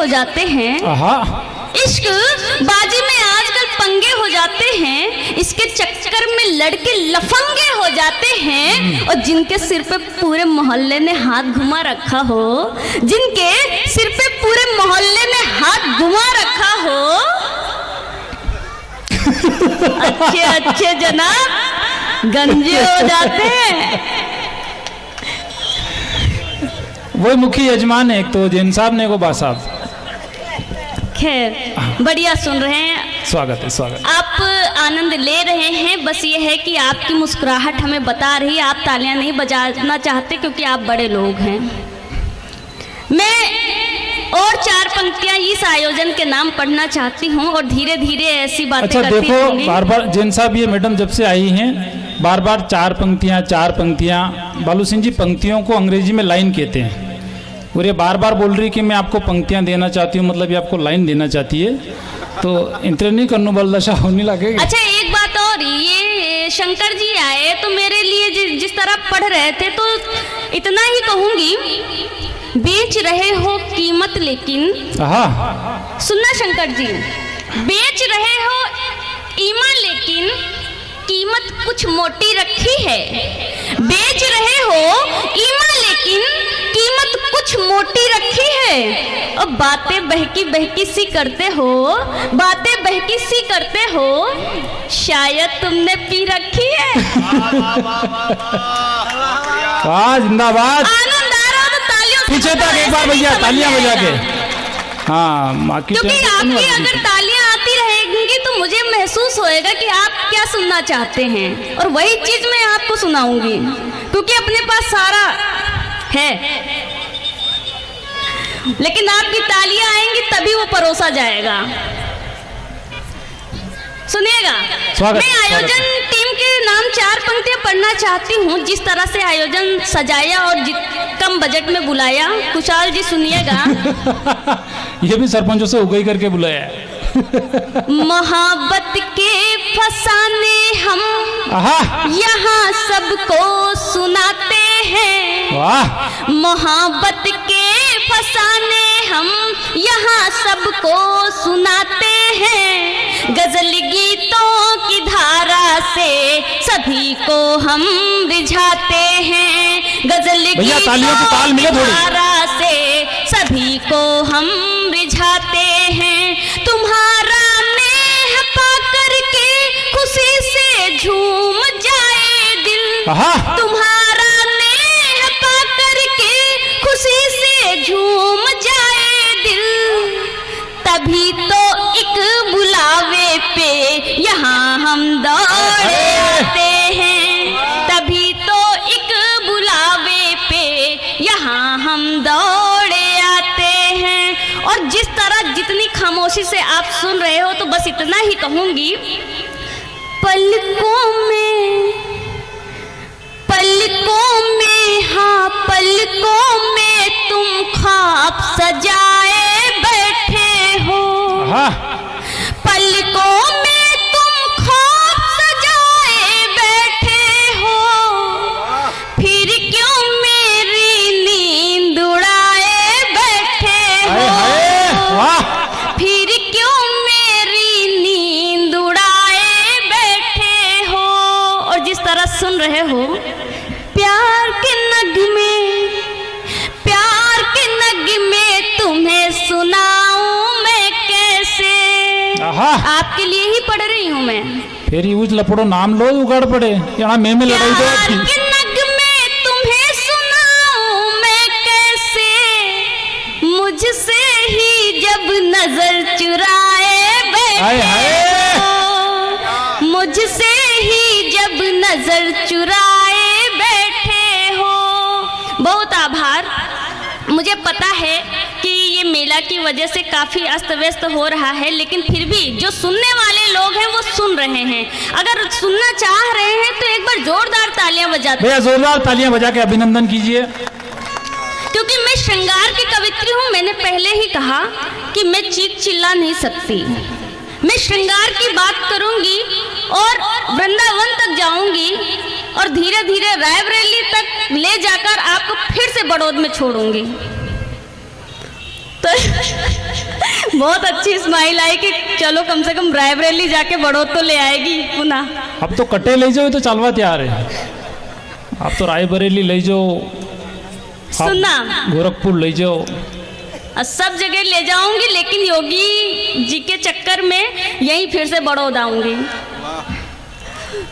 हो जाते हैं, इश्क बाजी में आजकल पंगे हो जाते हैं, इसके चक्कर में लड़के लफंगे हो जाते हैं। और जिनके सिर पे पूरे मोहल्ले ने हाथ घुमा रखा हो, जिनके सिर पे पूरे मोहल्ले ने हाथ घुमा रखा हो, अच्छे अच्छे जनाब गंजे हो जाते हैं। वो मुखी यजमान है, एक तो जैन साहब ने को बा साहब। खैर बढ़िया सुन रहे हैं, स्वागत है स्वागत। आप आनंद ले रहे हैं। बस ये है कि आपकी मुस्कुराहट हमें बता रही है आप तालियां नहीं बजाना चाहते क्योंकि आप बड़े लोग हैं। मैं और 4 पंक्तियां इस आयोजन के नाम पढ़ना चाहती हूं और धीरे धीरे ऐसी बातें अच्छा करती देखो, रहूंगी। बार बार जैन साहब ये मैडम जब से आई हैं बार बार 4 पंक्तियां। बालू सिंह जी पंक्तियों को अंग्रेजी में लाइन कहते हैं और ये बार बार बोल रही कि मैं आपको पंक्तियां देना चाहती हूँ, मतलब ये आपको लाइन देना चाहती है, तो इंतर नहीं करने बलदशा होने लगेगी। अच्छा एक बात और, ये शंकर जी आए तो मेरे लिए जिस तरह पढ़ रहे थे तो इतना ही कहूंगी, बेच रहे हो कीमत लेकिन, सुनना शंकर जी, बेच रहे हो ईमान लेकिन कीमत कुछ मोटी रखी है। बेच रहे हो ईमान लेकिन कीमत कुछ मोटी रखी है। और बातें बहकी बहकी सी करते हो, बातें बहकी सी करते हो, शायद तुमने पी रखी है। वाह जिंदाबाद, आनंद आ रहा हो तो तालियों से पीछे तक एक बार भैया तालियां बजा के। हाँ, क्योंकि आपकी अगर तालियां आती रहेंगी तो मुझे महसूस होएगा कि आप क्या सुनना चाहते हैं और वही चीज मैं आपको सुनाऊंगी, क्योंकि अपने पास सारा है, लेकिन आपकी तालियां आएंगी तभी वो परोसा जाएगा। सुनिएगा, मैं आयोजन टीम के नाम 4 पंक्तियां पढ़ना चाहती हूँ। जिस तरह से आयोजन सजाया और कम बजट में बुलाया, कुशाल जी सुनिएगा। ये भी सरपंचों से उगई करके बुलाया है। मोहब्बत के फसाने हम यहाँ सबको सुनाते हैं। वाह, मोहब्बत के फसाने हम यहाँ सबको सुनाते हैं। गजल गीतों की धारा से सभी को हम रिझाते हैं। गजल गीतों की धारा से सभी को हम रिझाते हैं। तुम्हारा नेह पा करके खुशी से झूम जाए दिल, तुम्हारा नेह पा करके खुशी से झूम जाए दिल। तभी तो एक बुलावे पे यहाँ हम दौड़े आते हैं। तभी तो एक बुलावे पे यहाँ हम दौड़े आते हैं। और जिस तरह जितनी खामोशी से आप सुन रहे हो तो बस इतना ही कहूंगी, पलकों में, हाँ पलकों में तुम ख्वाब सजाए बैठे हो। पलकों में तुम ख्वाब सजाए बैठे हो, फिर क्यों मेरी नींद उड़ाए बैठे हो। फिर क्यों मेरी नींद उड़ाए बैठे हो। और जिस तरह सुन रहे हो, प्यार के नगमे तुम्हें सुनाऊं मैं कैसे। आपके लिए ही पढ़ रही हूँ मैं। फिर यूज लपड़ो नाम लो उगाड़ पड़े, यहाँ में लड़ाई दो। प्यार के नगमे तुम्हें सुनाऊं मैं कैसे, मुझसे ही जब नजर चुराए बैठे हो। मुझसे ही जब नजर चुराए बैठे हो। बहुत आभार। मुझे पता है कि ये मेला की वजह से काफ़ी अस्त व्यस्त हो रहा है, लेकिन फिर भी जो सुनने वाले लोग हैं वो सुन रहे हैं। अगर सुनना चाह रहे हैं तो एक बार जोरदार तालियां बजा दो। भैया जोरदार तालियां बजा के अभिनंदन कीजिए। क्योंकि मैं श्रृंगार की कवित्री हूँ। मैंने पहले ही कहा कि मैं चीख चिल्ला नहीं सकती। मैं श्रृंगार की बात करूंगी और वृंदावन तक जाऊंगी और धीरे धीरे रायबरेली तक ले जाकर आपको फिर से बड़ौद में छोड़ूंगी। तो बहुत अच्छी स्माइल आई कि चलो कम से कम रायबरेली जाके बढ़ोत तो ले आएगी पुनः। अब तो कटे ले जाओ तो चलवा तैयार है। आप तो रायबरेली ले जाओ, सुनना, गोरखपुर ले जाओ, सब जगह ले जाऊंगी, लेकिन योगी जी के चक्कर में यहीं फिर से बड़ौदा आऊंगी।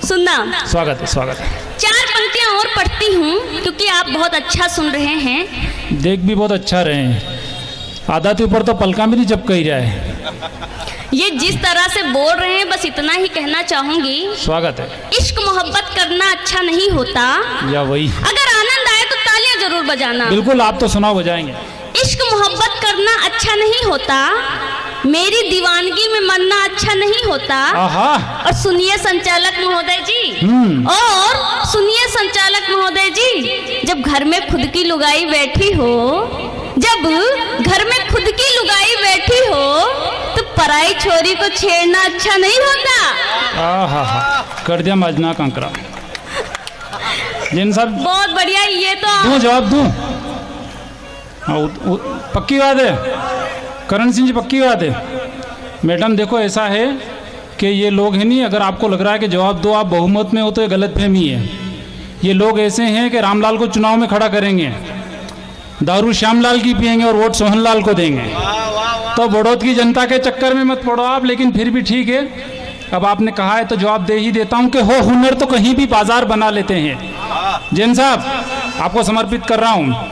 सुनना, स्वागत है, स्वागत है। 4 पंक्तियां और पढ़ती हूँ क्योंकि आप बहुत अच्छा सुन रहे हैं। देख भी बहुत अच्छा रहे हैं, आधा के ऊपर तो पलका भी नहीं चपक ही रहा है। ये जिस तरह से बोल रहे हैं बस इतना ही कहना चाहूंगी। स्वागत है। इश्क मोहब्बत करना अच्छा नहीं होता, या वही, अगर आनंद आए तो तालियां जरूर बजाना। बिल्कुल, आप तो सुनाओ, बजाएंगे। इश्क मोहब्बत करना अच्छा नहीं होता, मेरी दीवानगी में मरना अच्छा नहीं होता। आहा, और सुनिए संचालक महोदय जी, और सुनिए संचालक महोदय जी, जब घर में खुद की लुगाई बैठी हो, जब घर में खुद की लुगाई बैठी हो तो पराई छोरी को छेड़ना अच्छा नहीं होता। आहा, कर दिया मजना कांकरा। जिन सब बहुत बढ़िया, ये तो दूं जवाब दूं। पक्की बात है करण सिंह जी, पक्की बात है। मैडम देखो, ऐसा है कि ये लोग हैं नहीं, अगर आपको लग रहा है कि जवाब दो आप बहुमत में हो तो ये गलतफहमी है। ये लोग ऐसे हैं कि रामलाल को चुनाव में खड़ा करेंगे, दारू श्यामलाल की पिएंगे और वोट सोहनलाल को देंगे। तो बड़ौद की जनता के चक्कर में मत पड़ो आप, लेकिन फिर भी ठीक है, अब आपने कहा है तो जवाब दे ही देता हूं कि हो हुनर तो कहीं भी बाजार बना लेते हैं। जैन साहब, आपको समर्पित कर रहा हूं।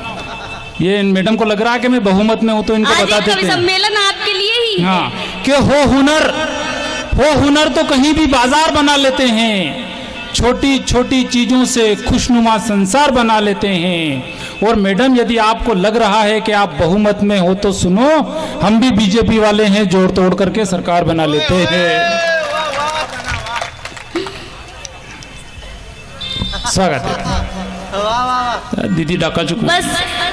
ये मैडम को लग रहा है कि मैं बहुमत में हूं तो इनको बता देते हैं। सम्मेलन आपके लिए ही। हाँ, कि हो हुनर तो कहीं भी बाजार बना लेते हैं, छोटी छोटी चीजों से खुशनुमा संसार बना लेते हैं। और मैडम, यदि आपको लग रहा है कि आप बहुमत में हो तो सुनो, हम भी बीजेपी वाले हैं, जोड़ तोड़ करके सरकार बना लेते हैं। स्वागत है दीदी, डाका चुक। बस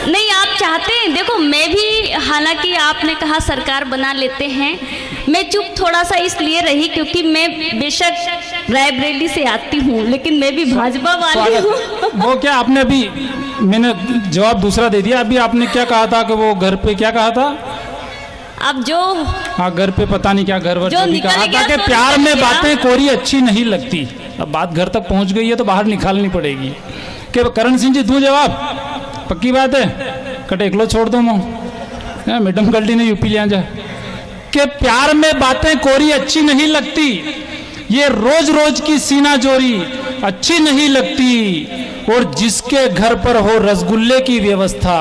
नहीं, आप चाहते हैं, देखो मैं भी, हालांकि आपने कहा सरकार बना लेते हैं, मैं चुप थोड़ा सा इसलिए रही क्योंकि मैं बेशक रायबरेली से आती हूँ, लेकिन मैं भी भाजपा वाली हूँ। वो क्या आपने अभी, मैंने जवाब दूसरा दे दिया। अभी आपने क्या कहा था कि वो घर पे क्या कहा था? अब जो, हाँ, घर पे पता नहीं क्या घर वर जो भी कहा था कि प्यार में बातें कोरी अच्छी नहीं लगती। अब बात घर तक पहुंच गई है तो बाहर निकालनी पड़ेगी। कि करण सिंह जी, दूं जवाब? पक्की बात है, कटे एकलो छोड़ दो मैं, मैडम गलती ने यूपी ले जा कि प्यार में बातें कोरी अच्छी नहीं लगती, ये रोज रोज की सीना जोरी अच्छी नहीं लगती, और जिसके घर पर हो रसगुल्ले की व्यवस्था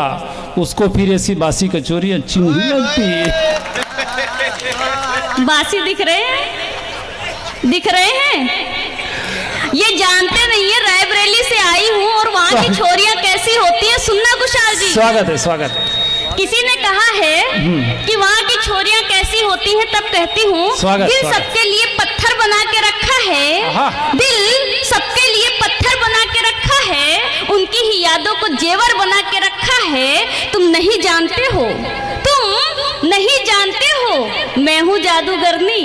उसको फिर ऐसी बासी कचौरी अच्छी नहीं लगती। बासी दिख रहे हैं, दिख रहे हैं, ये जानते नहीं है रायबरेली से आई हूँ और वहाँ की छोरियाँ कैसी होती हैं। सुनना कुशाल जी, स्वागत है, स्वागत है। किसी ने कहा है कि वहाँ की छोरियाँ कैसी होती हैं, तब कहती हूँ, दिल सबके लिए पत्थर बना के रखा है, दिल सबके लिए पत्थर बना के रखा है, उनकी ही यादों को जेवर बना के रखा है। तुम नहीं जानते हो, तुम नहीं जानते हो, मैं हूँ जादूगरनी,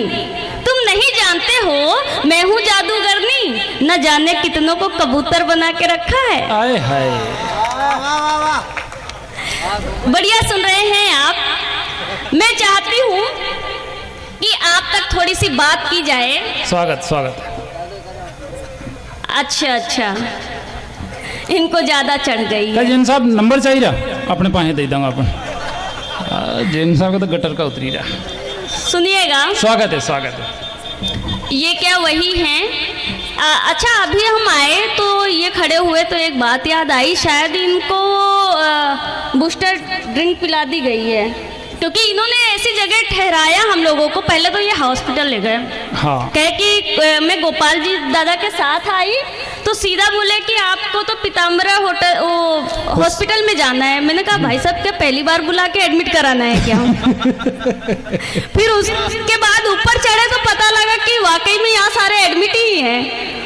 तुम नहीं जानते हो, मैं हूँ जादूगरनी, न जाने कितनों को कबूतर बना के रखा है। आए हाय, बढ़िया सुन रहे हैं आप। मैं चाहती हूँ कि आप तक थोड़ी सी बात की जाए। स्वागत, स्वागत। अच्छा अच्छा, इनको ज्यादा चढ़ गई है। जैन साहब नंबर चाहिए अपने पास दे दूंगा अपन। जैन साहब का तो गटर का उतरी रहा। सुनिएगा, स्वागत है, स्वागत है। ये क्या वही हैं? अच्छा, अभी हम आए तो ये खड़े हुए तो एक बात याद आई, शायद इनको बूस्टर ड्रिंक पिला दी गई है, क्योंकि इन्होंने ऐसी जगह ठहराया हम लोगों को। पहले तो ये हॉस्पिटल ले गए, हाँ, कहे कि मैं गोपाल जी दादा के साथ आई तो सीधा बोले कि आपको तो पीताम्बरा होटल हॉस्पिटल में जाना है। मैंने कहा भाई साहब, क्या पहली बार बुला के एडमिट कराना है क्या? फिर उसके बाद ऊपर चढ़े तो पता लगा कि वाकई में यहाँ सारे एडमिट ही हैं,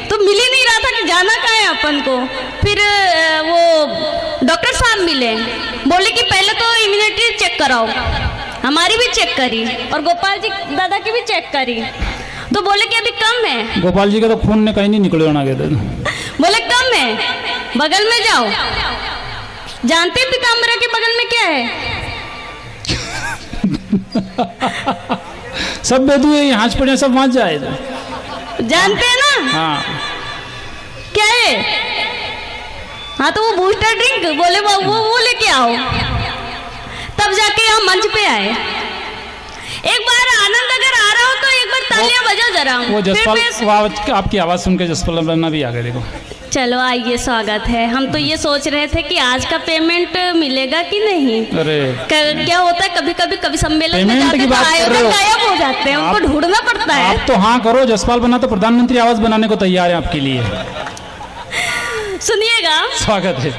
तो मिल ही नहीं रहा था कि जाना कहाँ है अपन को। फिर वो डॉक्टर साहब मिले, बोले कि पहले तो इम्यूनिटी चेक कराओ। हमारी भी चेक करी और गोपाल जी दादा की भी चेक करी, तो बोले कि अभी कम है। गोपाल जी का तो खून ने कहीं नहीं निकले होना कहते, बोले कम है, बगल में जाओ। जानते हैं पीताम्बरा के बगल में क्या है? सब बेदू है, यहाँ पड़े सब वहां जाए। जानते हैं ना हाँ क्या है? हाँ तो वो बूस्टर ड्रिंक बोले वो लेके आओ, तब जाके हम मंच पे आए। एक बार आनंद अगर आ रहा हो तो एक बार तालियां बजाओ जरा। वो जसपाल आपकी आवाज सुन के जसपाल बन्ना भी आ गए। देखो चलो आइए, स्वागत है। हम तो ये सोच रहे थे कि आज का पेमेंट मिलेगा कि नहीं। अरे क्या होता है कभी कभी कभी सम्मेलन में पेमेंट जाते की तो बात कर रहे हो? आयोजक गायब हो जाते हैं, उनको ढूंढना पड़ता है। आप तो हाँ करो, जसपाल बन्ना तो प्रधानमंत्री आवास बनाने को तैयार है आपके लिए। सुनिएगा, स्वागत है।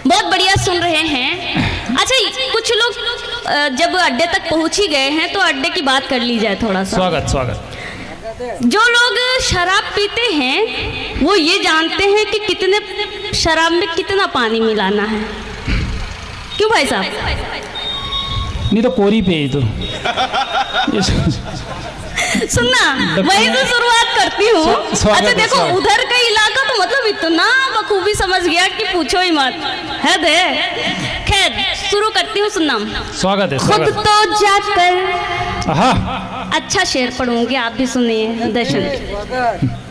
बहुत बढ़िया सुन रहे हैं। अच्छा, कुछ लोग जब अड्डे तक पहुंच ही गए हैं तो अड्डे की बात कर ली जाए थोड़ा सा। स्वागत स्वागत। जो लोग शराब पीते हैं वो ये जानते हैं कि कितने शराब में कितना पानी मिलाना है। क्यों भाई साहब? नहीं तो कोरी पे ही तो सुनना, वहीं से शुरुआत करती हूँ। अच्छा देखो, उधर का इलाका तो मतलब इतना बखूबी समझ गया कि पूछो ही मत, है दे। खैर शुरू करती हूँ, सुनना। स्वागत है। खुद तो जाकर, अच्छा शेर पढ़ूंगी, आप भी सुनिए दर्शन।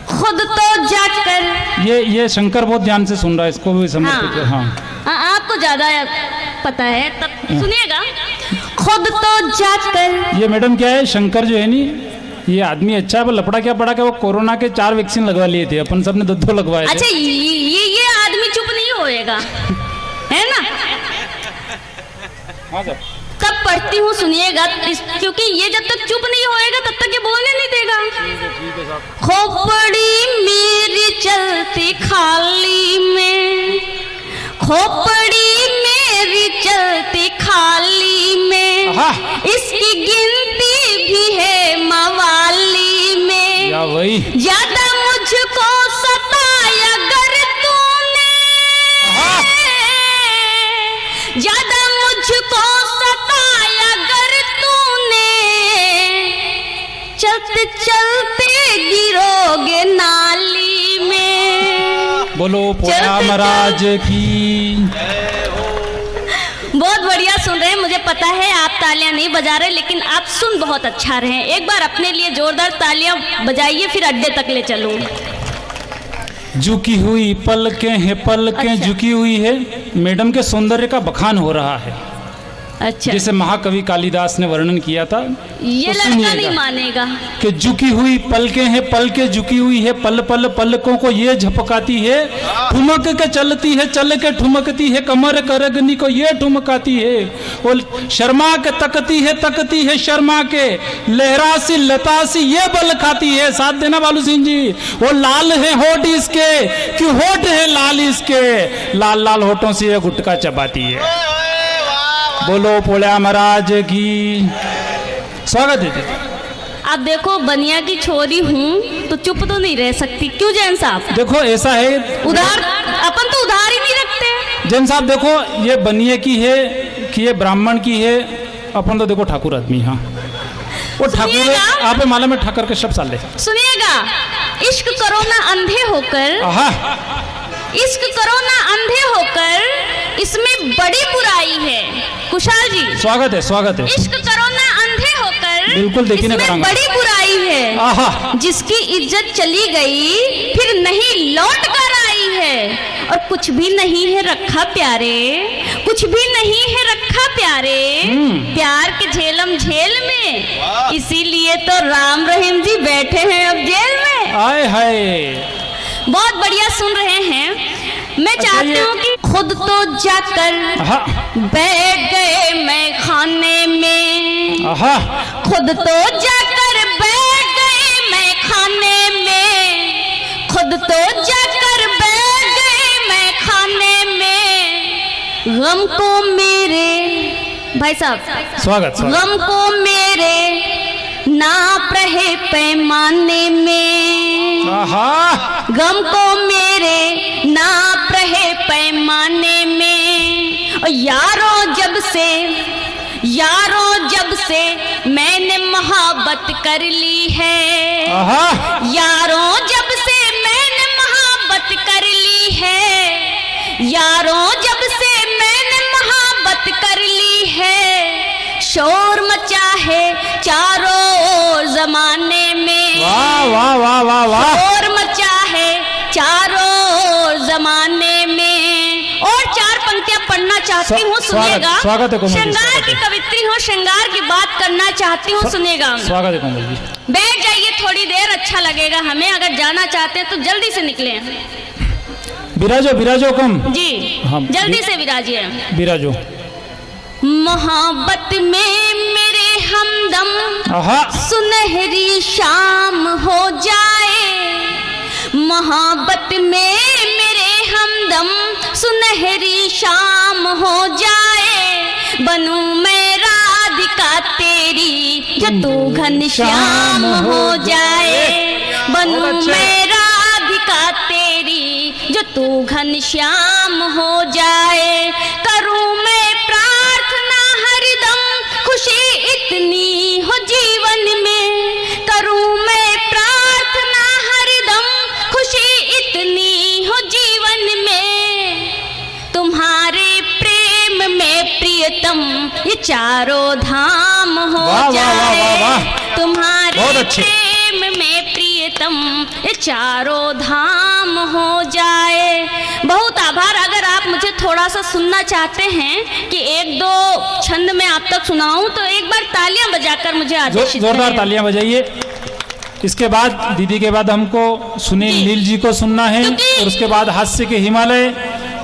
खुद तो जाकर, ये शंकर बहुत ध्यान से सुन रहा है, इसको भी समर्पित। हाँ आपको ज्यादा पता है, तब सुनिएगा। खुद तो जाकर, ये मैडम क्या है, शंकर जो है नी, ये आदमी अच्छा है, वो लपड़ा क्या पड़ा कि वो कोरोना के 4 वैक्सीन लगवा लिए थे, अपन सबने 2 लगवाए थे। अच्छा ये आदमी चुप नहीं होएगा, है ना? हाँ सर। तब पढ़ती हूँ, सुनिएगा, क्योंकि ये जब तक चुप नहीं होएगा तब तक ये बोलने नहीं देगा। खोपड़ी मेरी चलती खाली में, खोपड़ी मेरी चलती खाली में, इसकी गिनती भी है मवाली में। या वही ज्यादा मुझको सताया अगर तूने, ज्यादा मुझको सताया अगर तूने, चलते चलते गिरोगे नाली में। बोलो पोया महाराज की। बहुत बढ़िया सुन रहे हैं, मुझे पता है आप तालियां नहीं बजा रहे, लेकिन आप सुन बहुत अच्छा रहे हैं। एक बार अपने लिए जोरदार तालियां बजाइए, फिर अड्डे तक ले चलूं। झुकी हुई पलकें हैं, पलकें अच्छा। झुकी हुई है। मैडम के सौंदर्य का बखान हो रहा है। अच्छा, जैसे महाकवि कालिदास ने वर्णन किया था। ये तो लड़का नहीं मानेगा कि झुकी हुई पलकें हैं, पलकें झुकी हुई है, पल पल पलकों को ये झपकाती है, ठुमक के चलती है, चल के ठुमकती है, कमर करगनी को ये ठुमकाती है, और शर्मा के तकती है शर्मा के, लहरा सी लता सी ये बल खाती है। साथ देना बालू सिंह जी। वो लाल है होठ इसके, कि होठ है लाल इसके, लाल लाल होठों से ये गुटका चबाती है। बोलो पोल्या महाराज की। स्वागत है। आप देखो, बनिया की छोरी हूँ तो चुप तो नहीं रह सकती। क्यों जैन साहब? देखो ऐसा है, उधार अपन तो उधार ही नहीं रखते। जैन साहब देखो, ये बनिए की है कि ये ब्राह्मण की है, अपन तो देखो ठाकुर आदमी। हाँ वो ठाकुर, आप मालूम है ठाकर के शब्द साले। सुनिएगा, इश्क करो ना अंधे होकर, इश्क करो ना अंधे होकर, इसमें बड़ी बुराई है। कुशाल जी स्वागत है, स्वागत है। इश्क करो ना अंधे होकर, बिल्कुल देखिए ना, इसमें बड़ी बुराई है। जिसकी इज्जत चली गई फिर नहीं लौट कर आई है, और कुछ भी नहीं है रखा प्यारे, कुछ भी नहीं है रखा प्यारे, प्यार के झेलम झेल में, इसीलिए तो राम रहीम जी बैठे हैं अब जेल में। आए हाय, बहुत बढ़िया सुन रहे हैं। मैं चाहती हूँ कि खुद तो जाकर बैठ गए मैं खाने में, खुद तो जाकर बैठ गए मैं खाने में, खुद तो जाकर बैठ गए मैं खाने में, गम को मेरे, भाई साहब स्वागत, गम को मेरे नाप रहे पैमाने में, गम को मेरे नाप रहे पैमाने में, और यारों जब से मैंने मोहब्बत कर ली है, यारों जब से मैंने मोहब्बत कर ली है, यारों जब से मैंने मोहब्बत कर ली है, शोर मचा है चारों ओर जमाने में। वाह वाह वाह वाह वाह। शोर मचा है चारों ओर जमाने में। और 4 पंक्तियां पढ़ना चाहती हूँ, सुनिएगा। स्वागत है कोमल जी, श्रृंगार स्वागत की है। कवित्री हूँ, श्रृंगार की बात करना चाहती हूँ, सुनिएगा। स्वागत है कोमल जी। बैठ जाइए थोड़ी देर, अच्छा लगेगा हमें। अगर जाना चाहते हैं तो जल्दी से निकले। विराजो विराजो कम जी हाँ, जल्दी से विराजिए। विराजो। मोहब्बत में मेरे हमदम आहा। सुनहरी शाम हो जाए। मोहब्बत में मेरे हमदम सुनहरी शाम हो जाए। बनूं मैं राधिका तेरी जो तू घनश्याम हो जाए। बनूं मैं राधिका तेरी जो तू घनश्याम हो जाए। करूं मैं प्रार्थना हरदम खुशी इतनी हो जीवन में। करूं मैं प्रार्थना हरदम खुशी इतनी हो जीवन में। तुम्हारे प्रेम में प्रियतम ये चारों धाम हो वाह, वाह, जाए। वाह, वाह, वाह। तुम्हारे बहुत अच्छे। प्रेम में प्रियतम ये चारों धाम हो जाए। बहुत आभार। अगर आप मुझे थोड़ा सा सुनना चाहते हैं कि 1-2 छंद में आप तक सुनाऊं तो एक बार तालियां बजाकर मुझे आदेशित जोरदार करें। तालियां बजाइए। इसके बाद दीदी के बाद हमको सुनील नील जी को सुनना है क्योंकि- और उसके बाद हास्य के हिमालय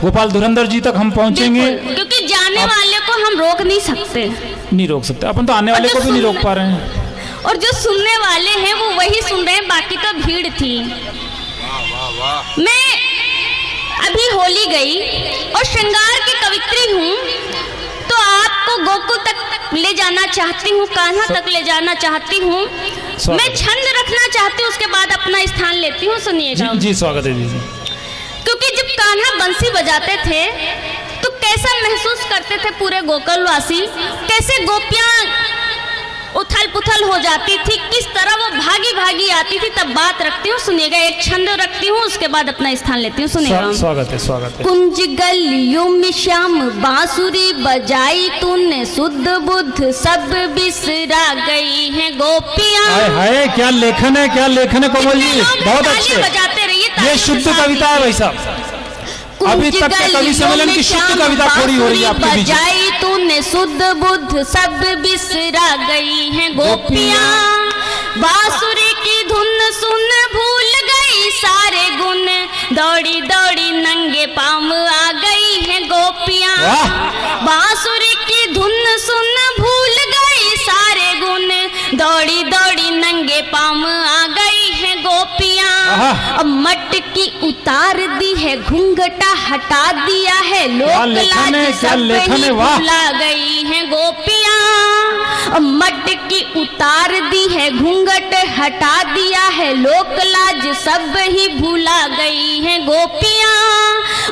गोपाल धुरंधर जी तक हम पहुंचेंगे। बिल्कुल, क्योंकि जाने वाले को हम रोक नहीं सकते नहीं रोक सकते अपन तो, आने वाले को भी नहीं रोक पा रहे हैं। और जो सुनने वाले हैं वो वही सुन रहे हैं, बाकी तो भीड़ थी। मैं अभी होली गई और श्रृंगार की कवित्री हूँ, तो आपको गोकुल तक ले जाना चाहती हूँ, कान्हा तक ले जाना चाहती हूँ। मैं छंद रखना चाहती हूँ, उसके बाद अपना स्थान लेती हूँ, सुनिएगा। जी स्वागत है दीदी। क्योंकि जब कान्हा बंसी बजाते थे तो कैसा महसूस करते थे पूरे गोकुलवासी, कैसे गोपियां उथल पुथल हो जाती थी, किस तरह वो भागी भागी आती थी। तब बात रखती हूँ, सुनिएगा। एक छंद रखती हूँ, उसके बाद अपना स्थान लेती हूँ, सुनिएगा। स्वागत है स्वागत है। कुंज गलियों में श्याम बांसुरी बजाई तूने, शुद्ध बुद्ध सब बिसरा गई हैं गोपियां। हाय हाय, क्या लेखन है, क्या लेखन है कोमल जी, बहुत अच्छे। बजाते रहिए। ये शुद्ध कविता है भाई साहब। अभी तक के कवि सम्मेलन की शुद्ध कविता थोड़ी हो रही है आपके बीच। बजाई तूने शुद्ध बुद्ध सब बिसरा गई हैं गोपियां। बांसुरी की धुन सुन भूल गई सारे गुण, दौड़ी दौड़ी नंगे पांव आ गई हैं गोपियां। बांसुरी की धुन सुन भूल गई सारे गुण, दौड़ी दौड़ी नंगे पांव आ गई हैं गोपियां। अब मटकी उतार दी है, घूंघटा हटा दिया है, लोक लाज सब ही भुला गई हैं गोपियां। अब मटकी उतार दी है, घूंघट हटा दिया है, लोक लाज सब ही भुला गई हैं गोपियां।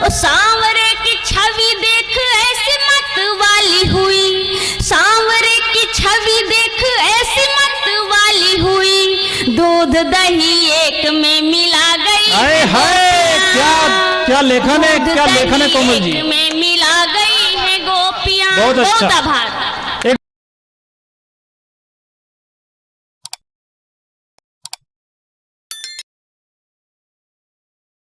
और सांवरे की छवि देख ऐसी मत वाली हुई, सांवरे की छवि देख ऐसी मत वाली हुई, दूध दही एक में मिला गई। हाय हाय, क्या लेखन है, क्या लेखन है कोमल जी। में मिला गई है गोपियां। बहुत अच्छा। बहुत आभार।